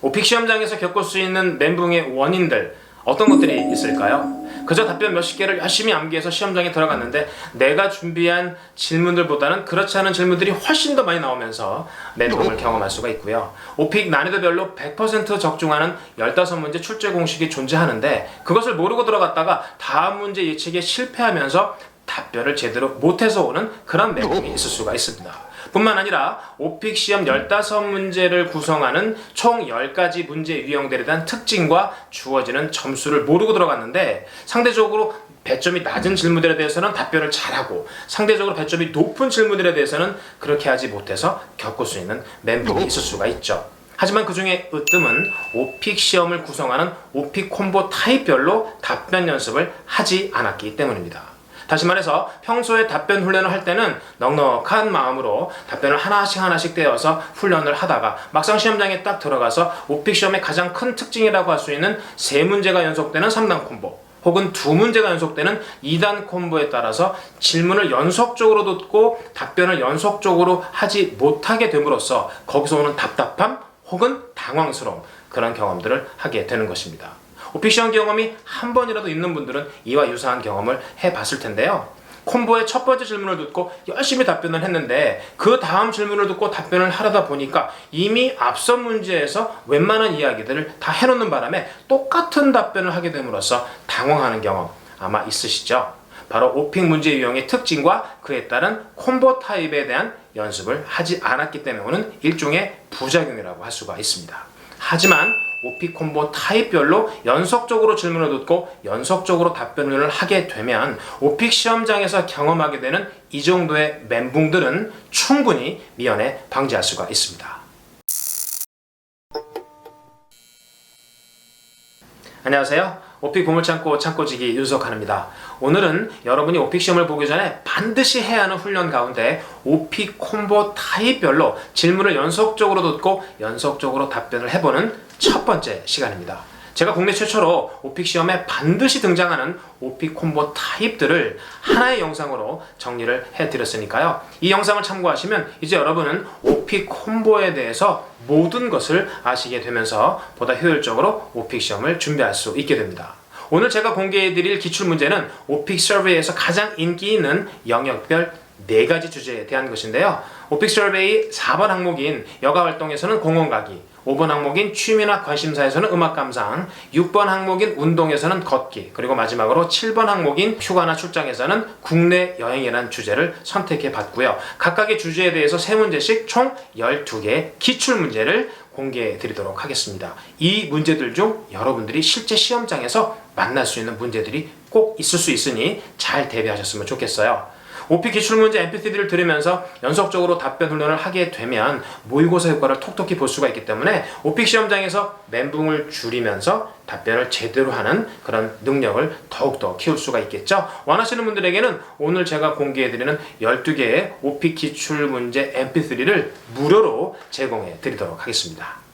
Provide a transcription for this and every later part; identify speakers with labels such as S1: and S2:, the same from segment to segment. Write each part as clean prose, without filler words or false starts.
S1: 오픽 시험장에서 겪을 수 있는 멘붕의 원인들 어떤 것들이 있을까요? 그저 답변 몇십 개를 열심히 암기해서 시험장에 들어갔는데 내가 준비한 질문들보다는 그렇지 않은 질문들이 훨씬 더 많이 나오면서 멘붕을 경험할 수가 있고요. 오픽 난이도별로 100% 적중하는 15문제 출제 공식이 존재하는데 그것을 모르고 들어갔다가 다음 문제 예측에 실패하면서 답변을 제대로 못해서 오는 그런 멘붕이 있을 수가 있습니다. 뿐만 아니라 오픽 시험 15문제를 구성하는 총 10가지 문제 유형들에 대한 특징과 주어지는 점수를 모르고 들어갔는데 상대적으로 배점이 낮은 질문들에 대해서는 답변을 잘하고 상대적으로 배점이 높은 질문들에 대해서는 그렇게 하지 못해서 겪을 수 있는 멘붕이 있을 수가 있죠. 하지만 그 중에 으뜸은 오픽 시험을 구성하는 오픽 콤보 타입별로 답변 연습을 하지 않았기 때문입니다. 다시 말해서 평소에 답변 훈련을 할 때는 넉넉한 마음으로 답변을 하나씩 떼어서 훈련을 하다가 막상 시험장에 딱 들어가서 오픽 시험의 가장 큰 특징이라고 할 수 있는 3문제가 연속되는 3단 콤보 혹은 2문제가 연속되는 2단 콤보에 따라서 질문을 연속적으로 듣고 답변을 연속적으로 하지 못하게 됨으로써 거기서 오는 답답함 혹은 당황스러움 그런 경험들을 하게 되는 것입니다. 오픽 시험 경험이 한 번이라도 있는 분들은 이와 유사한 경험을 해봤을 텐데요. 콤보의 첫 번째 질문을 듣고 열심히 답변을 했는데 그 다음 질문을 듣고 답변을 하려다 보니까 이미 앞선 문제에서 웬만한 이야기들을 다 해놓는 바람에 똑같은 답변을 하게 됨으로써 당황하는 경험 아마 있으시죠? 바로 오픽 문제 유형의 특징과 그에 따른 콤보 타입에 대한 연습을 하지 않았기 때문에 오는 일종의 부작용이라고 할 수가 있습니다. 하지만 오픽 콤보 타입별로 연속적으로 질문을 듣고 연속적으로 답변을 하게 되면 오픽 시험장에서 경험하게 되는 이 정도의 멘붕들은 충분히 미연에 방지할 수가 있습니다. 안녕하세요. 오픽 보물창고 창고지기 윤석환입니다. 오늘은 여러분이 오픽 시험을 보기 전에 반드시 해야 하는 훈련 가운데 오픽 콤보 타입별로 질문을 연속적으로 듣고 연속적으로 답변을 해보는 첫 번째 시간입니다. 제가 국내 최초로 오픽 시험에 반드시 등장하는 오픽 콤보 타입들을 하나의 영상으로 정리를 해드렸으니까요. 이 영상을 참고하시면 이제 여러분은 오픽 콤보에 대해서 모든 것을 아시게 되면서 보다 효율적으로 오픽 시험을 준비할 수 있게 됩니다. 오늘 제가 공개해드릴 기출문제는 오픽 서베이에서 가장 인기 있는 영역별 4가지 주제에 대한 것인데요. 오픽 서베이 4번 항목인 여가활동에서는 공원가기, 5번 항목인 취미나 관심사에서는 음악 감상, 6번 항목인 운동에서는 걷기, 그리고 마지막으로 7번 항목인 휴가나 출장에서는 국내 여행이라는 주제를 선택해 봤고요. 각각의 주제에 대해서 3문제씩 총 12개의 기출문제를 공개해 드리도록 하겠습니다. 이 문제들 중 여러분들이 실제 시험장에서 만날 수 있는 문제들이 꼭 있을 수 있으니 잘 대비하셨으면 좋겠어요. 오픽 기출문제 mp3를 들으면서 연속적으로 답변 훈련을 하게 되면 모의고사 효과를 톡톡히 볼 수가 있기 때문에 오픽 시험장에서 멘붕을 줄이면서 답변을 제대로 하는 그런 능력을 더욱더 키울 수가 있겠죠. 원하시는 분들에게는 오늘 제가 공개해드리는 12개의 오픽 기출문제 mp3를 무료로 제공해 드리도록 하겠습니다.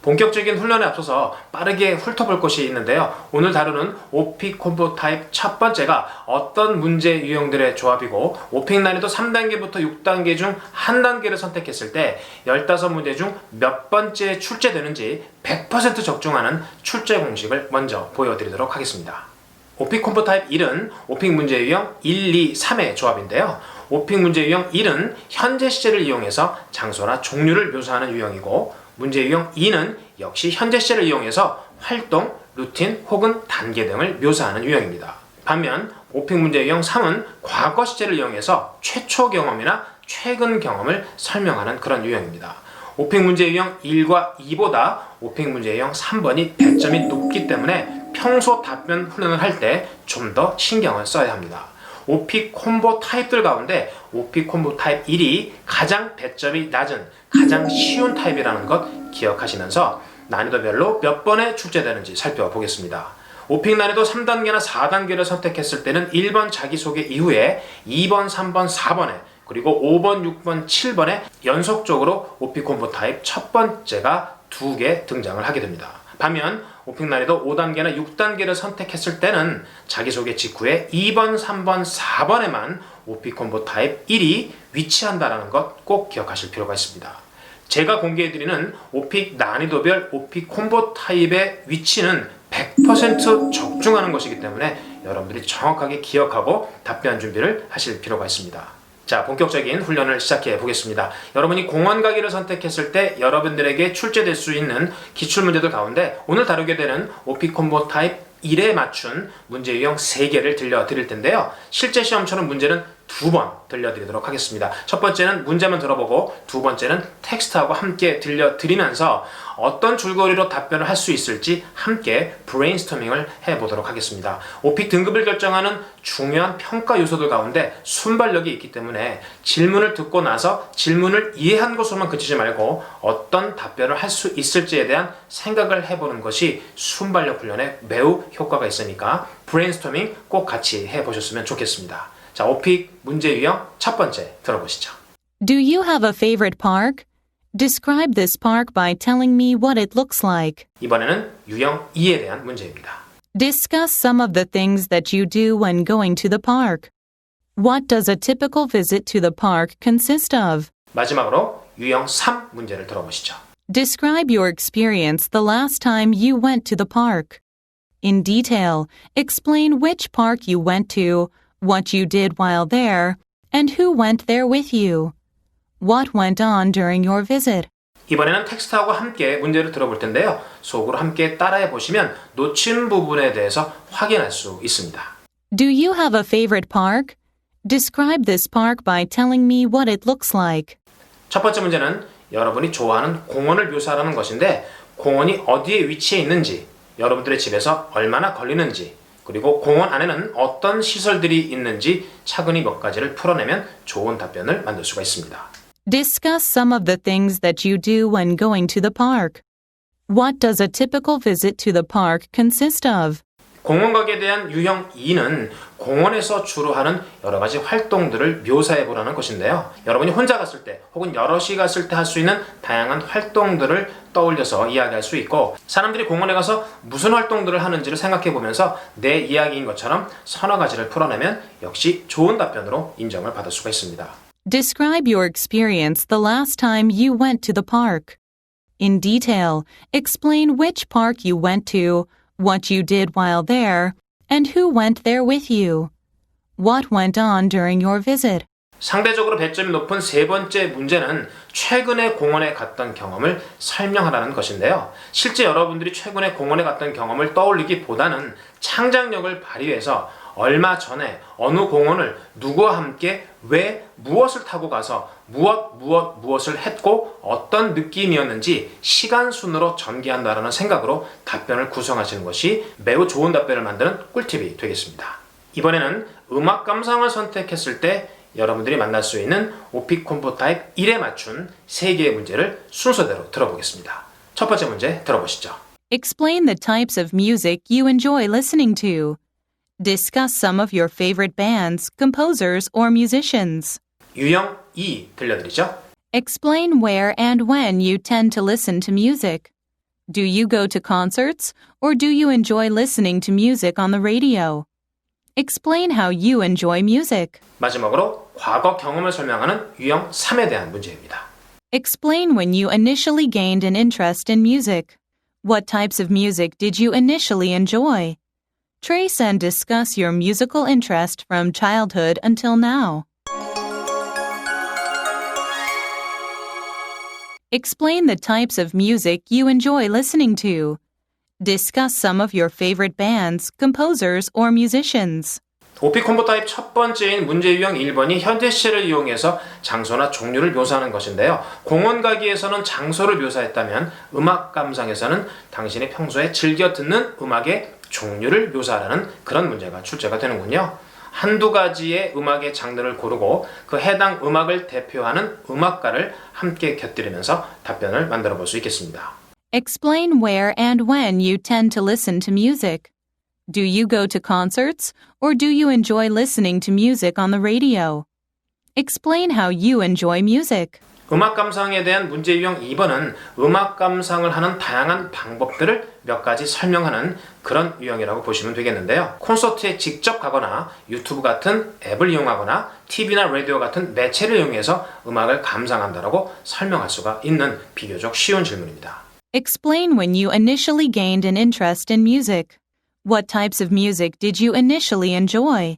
S1: 본격적인 훈련에 앞서서 빠르게 훑어볼 것이 있는데요. 오늘 다루는 오픽 콤보 타입 첫 번째가 어떤 문제 유형들의 조합이고 오픽 난이도 3단계부터 6단계 중 한 단계를 선택했을 때 15문제 중 몇 번째 출제되는지 100% 적중하는 출제 공식을 먼저 보여드리도록 하겠습니다. 오픽 콤보 타입 1은 오픽 문제 유형 1, 2, 3의 조합인데요. 오픽 문제 유형 1은 현재 시제를 이용해서 장소나 종류를 묘사하는 유형이고 문제 유형 2는 역시 현재 시제를 이용해서 활동, 루틴 혹은 단계 등을 묘사하는 유형입니다. 반면 오픽 문제 유형 3은 과거 시제를 이용해서 최초 경험이나 최근 경험을 설명하는 그런 유형입니다. 오픽 문제 유형 1과 2보다 오픽 문제 유형 3번이 배점이 높기 때문에 평소 답변 훈련을 할 때 좀 더 신경을 써야 합니다. 오픽 콤보 타입들 가운데 오픽 콤보 타입 1이 가장 배점이 낮은 가장 쉬운 타입이라는 것 기억하시면서 난이도별로 몇 번에 출제되는지 살펴보겠습니다. 오픽 난이도 3단계나 4단계를 선택했을 때는 1번 자기소개 이후에 2번, 3번, 4번에 그리고 5번, 6번, 7번에 연속적으로 오픽 콤보 타입 첫 번째가 2개 등장을 하게 됩니다. 반면 오픽 난이도 5단계나 6단계를 선택했을 때는 자기소개 직후에 2번, 3번, 4번에만 오픽 콤보 타입 1이 위치한다는 것 꼭 기억하실 필요가 있습니다. 제가 공개해드리는 오픽 난이도별 오픽 콤보 타입의 위치는 100% 적중하는 것이기 때문에 여러분들이 정확하게 기억하고 답변 준비를 하실 필요가 있습니다. 자, 본격적인 훈련을 시작해 보겠습니다. 여러분이 공원 가기를 선택했을 때 여러분들에게 출제될 수 있는 기출문제들 가운데 오늘 다루게 되는 오픽 콤보 타입 1에 맞춘 문제 유형 3개를 들려드릴 텐데요. 실제 시험처럼 문제는 2번 들려드리도록 하겠습니다. 첫 번째는 문제만 들어보고 두 번째는 텍스트하고 함께 들려드리면서 어떤 줄거리로 답변을 할 수 있을지 함께 브레인스토밍을 해보도록 하겠습니다. 오픽 등급을 결정하는 중요한 평가 요소들 가운데 순발력이 있기 때문에 질문을 듣고 나서 질문을 이해한 것으로만 그치지 말고 어떤 답변을 할 수 있을지에 대한 생각을 해보는 것이 순발력 훈련에 매우 효과가 있으니까 브레인스토밍 꼭 같이 해보셨으면 좋겠습니다. 자, 오픽 문제 유형 첫 번째 들어보시죠.
S2: Do you have a favorite park? Describe this park by telling me what it looks like.
S1: 이번에는 유형 2에 대한 문제입니다.
S2: Discuss some of the things that you do when going to the park. What does a typical visit to the park consist of?
S1: 마지막으로 유형 3 문제를 들어보시죠.
S2: Describe your experience the last time you went to the park. In detail, explain which park you went to, what you did while there, and who went there with you. What went on during your visit?
S1: 이번에는 텍스트하고 함께 문제를 들어볼 텐데요. 속으로 함께 따라해 보시면 놓친 부분에 대해서 확인할 수 있습니다.
S2: Do you have a favorite park? Describe this park by telling me what it looks like.
S1: 첫 번째 문제는 여러분이 좋아하는 공원을 묘사하는 것인데 공원이 어디에 위치해 있는지, 여러분들의 집에서 얼마나 걸리는지, 그리고 공원 안에는 어떤 시설들이 있는지 차근히 몇 가지를 풀어내면 좋은 답변을 만들 수가 있습니다.
S2: Discuss some of the things that you do when going to the park. What does a typical visit to the park consist of?
S1: 공원 가기에 대한 유형 2는 공원에서 주로 하는 여러 가지 활동들을 묘사해 보라는 것인데요. 여러분이 혼자 갔을 때 혹은 여럿이 갔을 때 할 수 있는 다양한 활동들을 떠올려서 이야기할 수 있고, 사람들이 공원에 가서 무슨 활동들을 하는지를 생각해 보면서 내 이야기인 것처럼 서너 가지를 풀어내면 역시 좋은 답변으로 인정을 받을 수가 있습니다.
S2: Describe your experience the last time you went to the park. In detail, explain which park you went to, what you did while there, and who went there with you. What went on during your visit?
S1: 상대적으로 배점이 높은 세 번째 문제는 최근에 공원에 갔던 경험을 설명하라는 것인데요. 실제 여러분들이 최근에 공원에 갔던 경험을 떠올리기보다는 창작력을 발휘해서 얼마 전에 어느 공원을 누구와 함께 왜 무엇을 타고 가서 무엇을 했고 어떤 느낌이었는지 시간 순으로 전개한다라는 생각으로 답변을 구성하시는 것이 매우 좋은 답변을 만드는 꿀팁이 되겠습니다. 이번에는 음악 감상을 선택했을 때 여러분들이 만날 수 있는 오픽 콤보 타입 1에 맞춘 3개의 문제를 순서대로 들어보겠습니다. 첫 번째 문제 들어보시죠.
S2: Explain the types of music you enjoy listening to. Discuss some of your favorite bands, composers, or musicians.
S1: 유형 2 들려드리죠.
S2: Explain where and when you tend to listen to music. Do you go to concerts, or do you enjoy listening to music on the radio? Explain how you enjoy music.
S1: 마지막으로 과거 경험을 설명하는 유형 3에 대한 문제입니다.
S2: Explain when you initially gained an interest in music. What types of music did you initially enjoy? Trace and discuss your musical interest from childhood until now. Explain the types of music you enjoy listening to. Discuss some of your favorite bands, composers, or musicians.
S1: 오픽 콤보 타입 첫 번째인 문제 유형 1번이 현재 시제를 이용해서 장소나 종류를 묘사하는 것인데요. 공원 가기에서는 장소를 묘사했다면 음악 감상에서는 당신이 평소에 즐겨 듣는 음악의 종류를 묘사하라는 그런 문제가 출제가 되는군요. 한두 가지의 음악의 장르를 고르고 그 해당 음악을 대표하는 음악가를 함께 곁들이면서 답변을 만들어 볼 수 있겠습니다.
S2: Explain where and when you tend to listen to music. Do you go to concerts, or do you enjoy listening to music on the radio? Explain how you enjoy music.
S1: 음악 감상에 대한 문제 유형 2번은 음악 감상을 하는 다양한 방법들을 몇 가지 설명하는 그런 유형이라고 보시면 되겠는데요. 콘서트에 직접 가거나 유튜브 같은 앱을 이용하거나 TV나 라디오 같은 매체를 이용해서 음악을 감상한다라고 설명할 수가 있는 비교적 쉬운 질문입니다.
S2: Explain when you initially gained an interest in music. What types of music did you initially enjoy?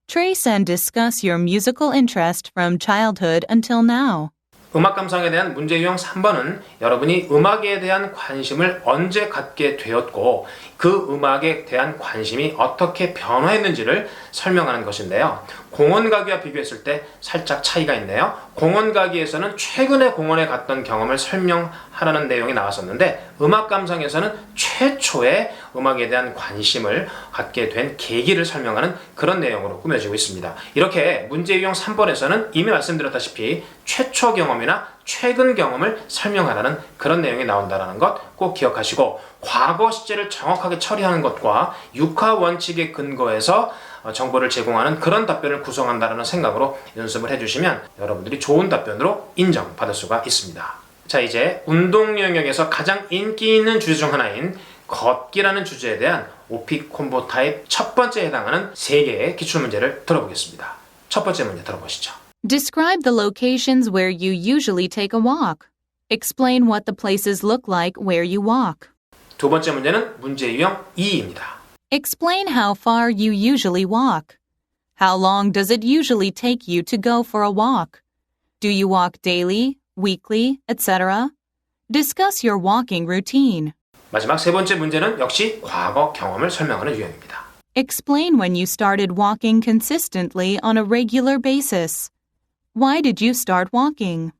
S2: Trace and discuss your musical interest from childhood until now.
S1: 음악 감상에 대한 문제 유형 3번은 여러분이 음악에 대한 관심을 언제 갖게 되었고 그 음악에 대한 관심이 어떻게 변화했는지를 설명하는 것인데요. 공원 가기와 비교했을 때 살짝 차이가 있네요. 공원 가기에서는 최근에 공원에 갔던 경험을 설명하라는 내용이 나왔었는데 음악 감상에서는 최초의 음악에 대한 관심을 갖게 된 계기를 설명하는 그런 내용으로 꾸며지고 있습니다. 이렇게 문제 유형 3번에서는 이미 말씀드렸다시피 최초 경험이나 최근 경험을 설명하라는 그런 내용이 나온다는 것 꼭 기억하시고 과거 시제를 정확하게 처리하는 것과 육하 원칙에 근거해서 정보를 제공하는 그런 답변을 구성한다는 생각으로 연습을 해주시면 여러분들이 좋은 답변으로 인정받을 수가 있습니다. 자, 이제 운동 영역에서 가장 인기 있는 주제 중 하나인 걷기라는 주제에 대한 오픽 콤보 타입 첫 번째에 해당하는 3개의 기출문제를 들어보겠습니다. 첫 번째 문제 들어보시죠.
S2: Describe the locations where you usually take a walk. Explain what the places look like where you walk.
S1: 두 번째 문제는 문제 유형 2입니다.
S2: Explain how far you usually walk. How long does it usually take you to go for a walk? Do you walk daily, weekly, etc.? Discuss your walking routine.
S1: 마지막 세 번째 문제는 역시 과거 경험을 설명하는 유형입니다.
S2: Explain when you started walking consistently on a regular basis. Why did you start walking?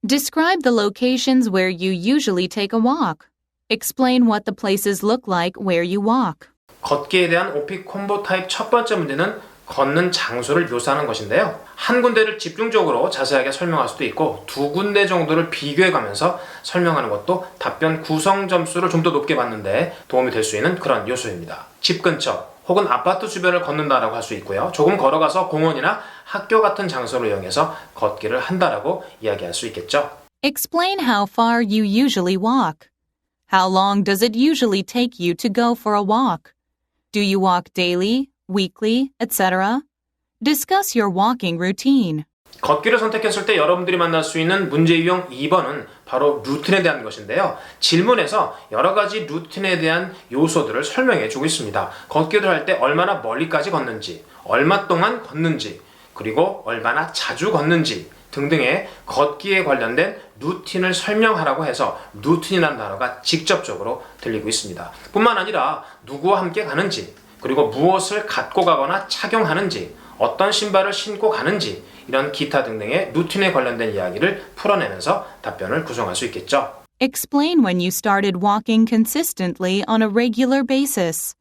S2: Describe the locations where you usually take a walk. Explain what the places look like where you walk.
S1: 걷기에 대한 오픽 콤보 타입 첫 번째 문제는 걷는 장소를 묘사하는 것인데요. 한 군데를 집중적으로 자세하게 설명할 수도 있고 두 군데 정도를 비교해가면서 설명하는 것도 답변 구성 점수를 좀 더 높게 받는데 도움이 될 수 있는 그런 요소입니다. 집 근처 혹은 아파트 주변을 걷는다라고 할 수 있고요. 조금 걸어가서 공원이나 학교 같은 장소를 이용해서 걷기를 한다라고 이야기할 수 있겠죠.
S2: Explain how far you usually walk. How long does it usually take you to go for a walk? Do you walk daily, weekly, etc.? Discuss your walking routine.
S1: 걷기를 선택했을 때 여러분들이 만날 수 있는 문제 유형 2번은 바로 루틴에 대한 것인데요. 질문에서 여러 가지 루틴에 대한 요소들을 설명해 주고 있습니다. 걷기를 할 때 얼마나 멀리까지 걷는지, 얼마 동안 걷는지, 그리고 얼마나 자주 걷는지 등등의 걷기에 관련된 루틴을 설명하라고 해서 루틴이라는 단어가 직접적으로 들리고 있습니다. 뿐만 아니라 누구와 함께 가는지, 그리고 무엇을 갖고 가거나 착용하는지, 어떤 신발을 신고 가는지 이런 기타 등등의 루틴에 관련된 이야기를 풀어내면서 답변을 구성할 수 있겠죠.
S2: Explain when you started walking consistently on a regular basis.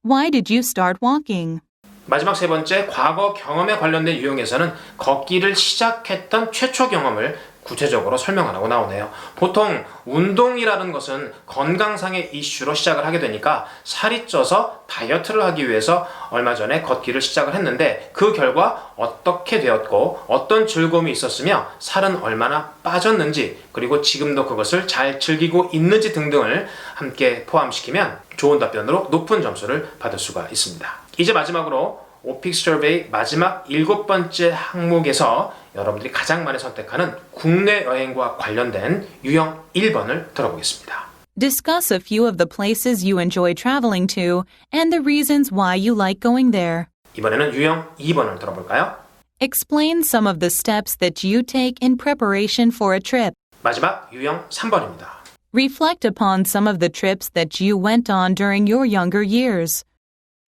S2: Why did you start walking?
S1: 마지막 세 번째, 과거 경험에 관련된 유형에서는 걷기를 시작했던 최초 경험을 구체적으로 설명하라고 나오네요. 보통 운동이라는 것은 건강상의 이슈로 시작을 하게 되니까 살이 쪄서 다이어트를 하기 위해서 얼마 전에 걷기를 시작을 했는데 그 결과 어떻게 되었고 어떤 즐거움이 있었으며 살은 얼마나 빠졌는지 그리고 지금도 그것을 잘 즐기고 있는지 등등을 함께 포함시키면 좋은 답변으로 높은 점수를 받을 수가 있습니다. 이제 마지막으로 오픽 서베이 마지막 7번째 항목에서 여러분들이 가장 많이 선택하는 국내 여행과 관련된 유형 1번을 들어보겠습니다.
S2: Discuss a few of the places you enjoy traveling to and the reasons why you like going there.
S1: 이번에는 유형 2번을 들어볼까요?
S2: Explain some of the steps that you take in preparation for a trip.
S1: 마지막 유형 3번입니다.
S2: Reflect upon some of the trips that you went on during your younger years.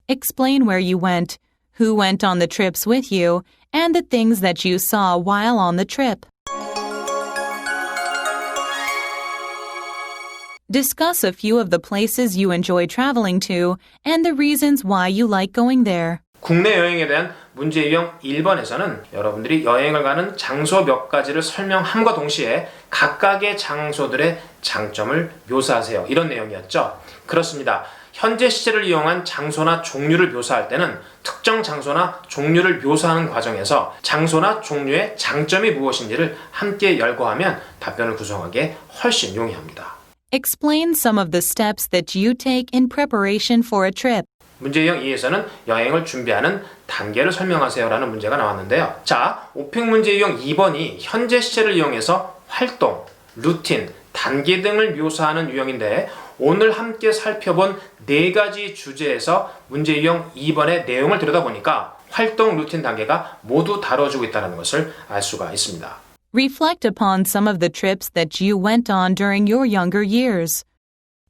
S2: Explain where you went, who went on the trips with you, and the things that you saw while on the trip. Discuss a few of the places you enjoy traveling to and the reasons why you like going there.
S1: 국내 여행에 대한 문제 유형 1번에서는 여러분들이 여행을 가는 장소 몇 가지를 설명함과 동시에 각각의 장소들의 장점을 묘사하세요. 이런 내용이었죠. 그렇습니다. 현재 시제를 이용한 장소나 종류를 묘사할 때는 특정 장소나 종류를 묘사하는 과정에서 장소나 종류의 장점이 무엇인지를 함께 열거하면 답변을 구성하기에 훨씬 용이합니다.
S2: Explain some of the steps that you take in preparation for a trip.
S1: 문제 유형 2에서는 여행을 준비하는 단계를 설명하세요라는 문제가 나왔는데요. 자, 오픽 문제 유형 2번이 현재 시제를 이용해서 활동, 루틴, 단계 등을 묘사하는 유형인데 오늘 함께 살펴본 4가지 주제에서 문제 유형 2번의 내용을 들여다보니까 활동, 루틴 단계가 모두 다뤄지고 있다는 것을 알 수가 있습니다.
S2: Reflect upon some of the trips that you went on during your younger years.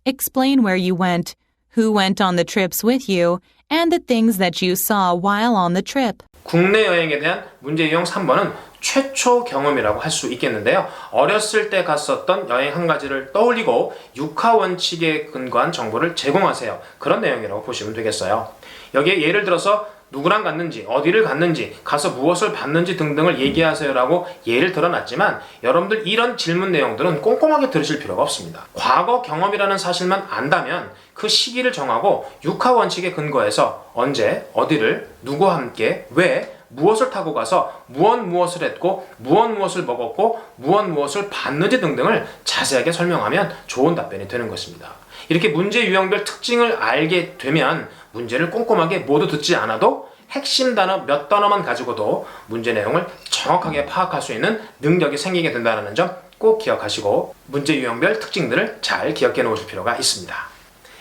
S2: Explain where you went, who went on the trips with you, and the things that you saw while on the trip.
S1: 국내 여행에 대한 문제 유형 3번은 최초 경험이라고 할 수 있겠는데요. 어렸을 때 갔었던 여행 한 가지를 떠올리고 육하 원칙에 근거한 정보를 제공하세요. 그런 내용이라고 보시면 되겠어요. 여기에 예를 들어서 누구랑 갔는지, 어디를 갔는지, 가서 무엇을 봤는지 등등을 얘기하세요라고 예를 들어놨지만 여러분들 이런 질문 내용들은 꼼꼼하게 들으실 필요가 없습니다. 과거 경험이라는 사실만 안다면 그 시기를 정하고 육하 원칙에 근거해서 언제, 어디를, 누구와 함께, 왜, 무엇을 타고 가서 무엇을 했고 무엇을 먹었고 무엇을 봤는지 등등을 자세하게 설명하면 좋은 답변이 되는 것입니다. 이렇게 문제 유형별 특징을 알게 되면 문제를 꼼꼼하게 모두 듣지 않아도 핵심 단어 몇 단어만 가지고도 문제 내용을 정확하게 파악할 수 있는 능력이 생기게 된다는 점 꼭 기억하시고 문제 유형별 특징들을 잘 기억해 놓으실 필요가 있습니다.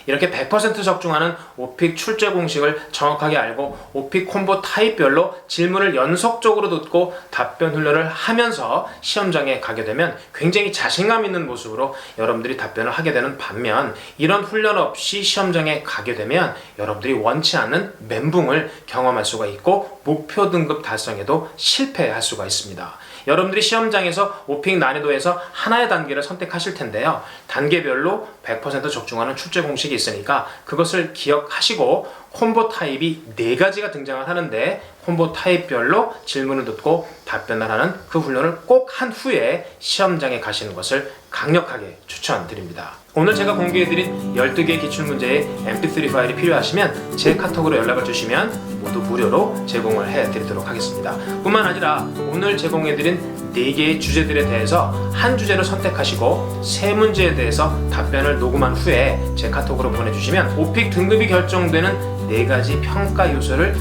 S1: 이렇게 100% 적중하는 오픽 출제 공식을 정확하게 알고 오픽 콤보 타입별로 질문을 연속적으로 듣고 답변 훈련을 하면서 시험장에 가게 되면 굉장히 자신감 있는 모습으로 여러분들이 답변을 하게 되는 반면 이런 훈련 없이 시험장에 가게 되면 여러분들이 원치 않는 멘붕을 경험할 수가 있고 목표 등급 달성에도 실패할 수가 있습니다. 여러분들이 시험장에서 오픽 난이도에서 하나의 단계를 선택하실 텐데요. 단계별로 100% 적중하는 출제 공식이 있으니까 그것을 기억하시고 콤보 타입이 4가지가 등장을 하는데 콤보 타입별로 질문을 듣고 답변을 하는 그 훈련을 꼭 한 후에 시험장에 가시는 것을 강력하게 추천드립니다. 오늘 제가 공개해드린 12개의 기출문제의 mp3 파일이 필요하시면 제 카톡으로 연락을 주시면 모두 무료로 제공을 해드리도록 하겠습니다. 뿐만 아니라 오늘 제공해드린 4개의 주제들에 대해서 한 주제를 선택하시고 3문제에 대해서 답변을 녹음한 후에 제 카톡으로 보내주시면 오픽 등급이 결정되는 4가지 평가 요소를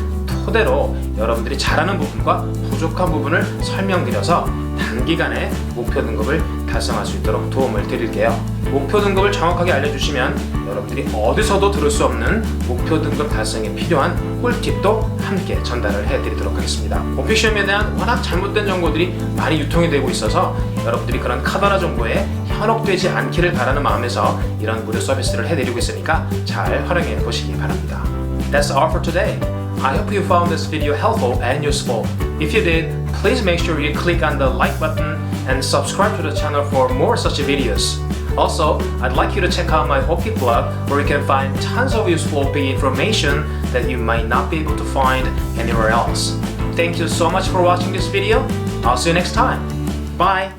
S1: 토대로 여러분들이 잘하는 부분과 부족한 부분을 설명드려서 단기간에 목표 등급을 달성할 수 있도록 도움을 드릴게요. 목표 등급을 정확하게 알려주시면 여러분들이 어디서도 들을 수 없는 목표 등급 달성에 필요한 꿀팁도 함께 전달을 해드리도록 하겠습니다. 오픽 시험에 대한 워낙 잘못된 정보들이 많이 유통이 되고 있어서 여러분들이 그런 카더라 정보에 현혹되지 않기를 바라는 마음에서 이런 무료 서비스를 해드리고 있으니까 잘 활용해 보시기 바랍니다. That's all for today. I hope you found this video helpful and useful. If you did, please make sure you click on the like button and subscribe to the channel for more such videos. Also, I'd like you to check out my OPIC blog where you can find tons of useful OPIC information that you might not be able to find anywhere else. Thank you so much for watching this video. I'll see you next time. Bye!